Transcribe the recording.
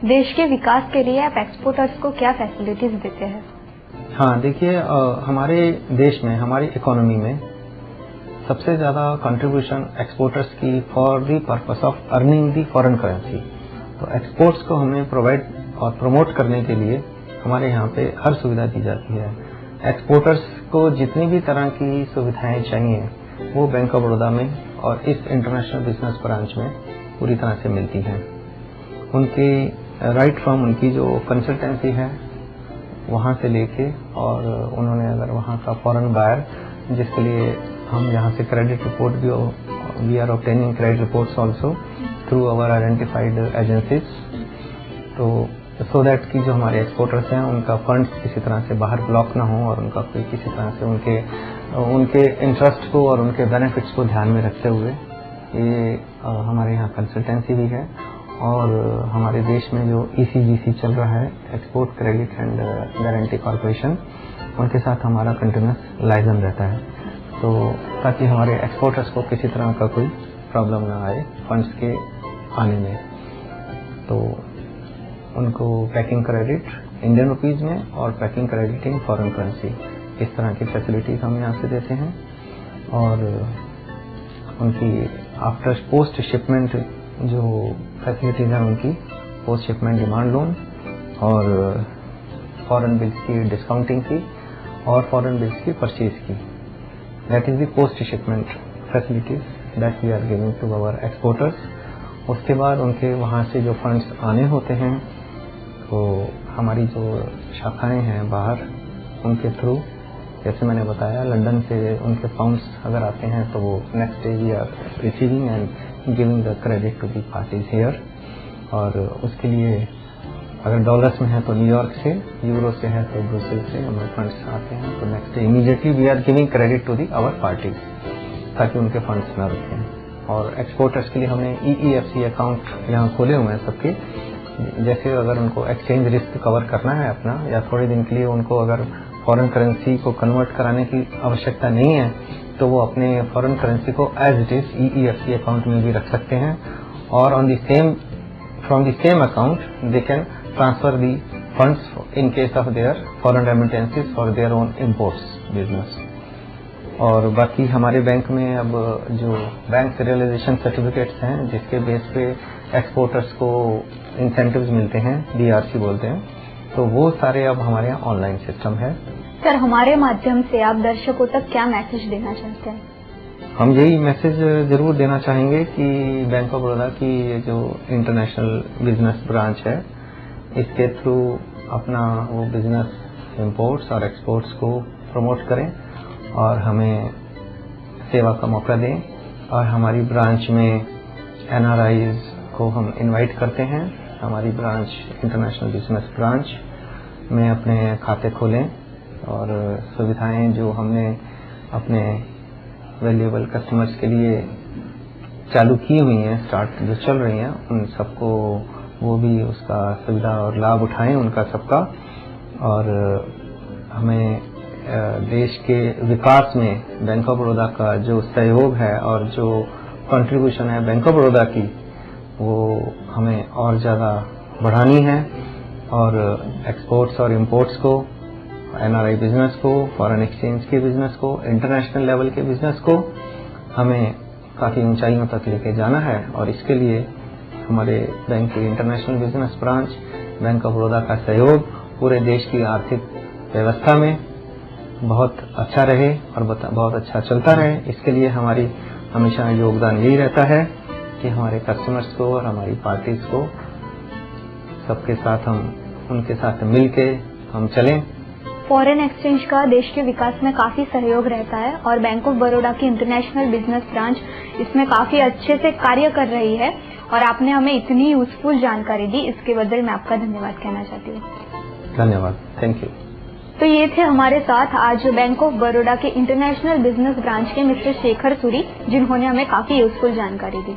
देश के विकास के लिए आप एक्सपोर्टर्स को क्या फैसिलिटीज देते हैं? हाँ, देखिए, हमारे देश में, हमारी इकोनॉमी में सबसे ज़्यादा कंट्रीब्यूशन एक्सपोर्टर्स की for the purpose of earning the foreign currency. तो एक्सपोर्ट्स को हमें प्रोवाइड और प्रमोट करने के लिए हमारे यहाँ पे हर सुविधा दी जाती है। एक्सपोर्टर्स को जितनी भी तरह की सुविधाएं चाहिए वो बैंक ऑफ बड़ौदा में और इस इंटरनेशनल बिजनेस ब्रांच में पूरी तरह से मिलती हैं। उनकी राइट फ्रॉम उनकी जो कंसल्टेंसी है वहाँ से लेके, और उन्होंने अगर वहाँ का फॉरेन बायर जिसके लिए हम यहाँ से क्रेडिट रिपोर्ट भी, we are obtaining credit reports also through our identified agencies, तो सो दैट कि जो हमारे एक्सपोर्टर्स हैं उनका फंड्स किसी तरह से बाहर ब्लॉक ना हो और उनका कोई किसी तरह से उनके इंटरेस्ट को और उनके बेनिफिट्स को ध्यान में रखते हुए ये हमारे यहाँ कंसल्टेंसी भी है। और हमारे देश में जो ECGC चल रहा है, export credit and guarantee corporation, उनके साथ हमारा कंटिन्यूस लाइजन रहता है, तो ताकि हमारे एक्सपोर्टर्स को किसी तरह का कोई प्रॉब्लम ना आए फंड्स के आने में। तो उनको पैकिंग क्रेडिट इंडियन रुपीज में और packing credit in foreign currency, इस तरह की फैसिलिटीज हम यहाँ से देते हैं। और उनकी आफ्टर पोस्ट शिपमेंट जो फैसिलिटीज हैं, उनकी पोस्ट शिपमेंट डिमांड लोन और फॉरेन बिल्स की डिस्काउंटिंग की और फॉरेन बिल्स की परचेज की, that is the post shipment facilities that we are giving to our exporters. उसके बाद उनके वहाँ से जो फंड्स आने होते हैं तो हमारी जो शाखाएं हैं बाहर, उनके थ्रू, जैसे मैंने बताया, लंदन से उनके पाउंड्स अगर आते हैं तो वो next day we are receiving and giving the credit to the parties here. और उसके लिए अगर डॉलर्स में है तो न्यूयॉर्क से, यूरो से है तो ब्रुसेल से हमारे फंड्स आते हैं, तो next day immediately we are giving credit to the our parties ताकि उनके फंड्स न रुकें। और एक्सपोर्टर्स के लिए हमने EEFC अकाउंट यहाँ खोले हुए हैं सबके, जैसे अगर उनको एक्सचेंज रिस्क कवर करना है अपना, या थोड़े दिन के लिए उनको अगर फॉरेन करेंसी को कन्वर्ट कराने की आवश्यकता नहीं है तो वो अपने फॉरेन करेंसी को as it is EEFC account में भी रख सकते हैं, और on the same from the same account they can transfer the funds in case of their foreign remittances for their own imports business. और बाकी हमारे बैंक में अब जो बैंक रियलाइजेशन सर्टिफिकेट्स हैं जिसके बेस पे एक्सपोर्टर्स को इंसेंटिव्स मिलते हैं, DRC बोलते हैं, तो वो सारे अब हमारे यहाँ ऑनलाइन सिस्टम है। सर, हमारे माध्यम से आप दर्शकों तक क्या मैसेज देना चाहते हैं? हम यही मैसेज जरूर देना चाहेंगे कि बैंक ऑफ बड़ौदा की ये जो इंटरनेशनल बिजनेस ब्रांच है, इसके थ्रू अपना वो बिजनेस इंपोर्ट्स और एक्सपोर्ट्स को प्रमोट करें और हमें सेवा का मौका दें। और हमारी ब्रांच में NRIs को हम इनवाइट करते हैं, हमारी ब्रांच इंटरनेशनल बिजनेस ब्रांच में अपने खाते खोलें और सुविधाएं जो हमने अपने वैल्यूएबल कस्टमर्स के लिए चालू की हुई हैं, स्टार्ट जो चल रही हैं, उन सबको वो भी उसका सुविधा और लाभ उठाएं उनका सबका। और हमें देश के विकास में बैंक ऑफ बड़ौदा का जो सहयोग है और जो कंट्रीब्यूशन है बैंक ऑफ बड़ौदा की, वो हमें और ज़्यादा बढ़ानी है। और एक्सपोर्ट्स और इंपोर्ट्स को, NRI बिजनेस को, फॉरेन एक्सचेंज के बिजनेस को, इंटरनेशनल लेवल के बिजनेस को हमें काफ़ी ऊंचाइयों तक लेके जाना है। और इसके लिए हमारे बैंक की international business branch, bank of Baroda का सहयोग पूरे देश की आर्थिक व्यवस्था में बहुत अच्छा रहे और बहुत अच्छा चलता रहे। इसके लिए हमारी हमेशा योगदान यही रहता है कि हमारे कस्टमर्स को और हमारी पार्टीज को सबके साथ हम उनके साथ मिलके हम चलें। फॉरेन एक्सचेंज का देश के विकास में काफी सहयोग रहता है और बैंक ऑफ बड़ौदा की इंटरनेशनल बिजनेस ब्रांच इसमें काफी अच्छे से कार्य कर रही है। और आपने हमें इतनी यूजफुल जानकारी दी, इसके बदल मैं आपका धन्यवाद कहना चाहती हूँ। धन्यवाद, थैंक यू। तो ये थे हमारे साथ आज बैंक ऑफ बड़ौदा के इंटरनेशनल बिजनेस ब्रांच के मिस्टर शेखर सूरी, जिन्होंने हमें काफी यूजफुल जानकारी दी।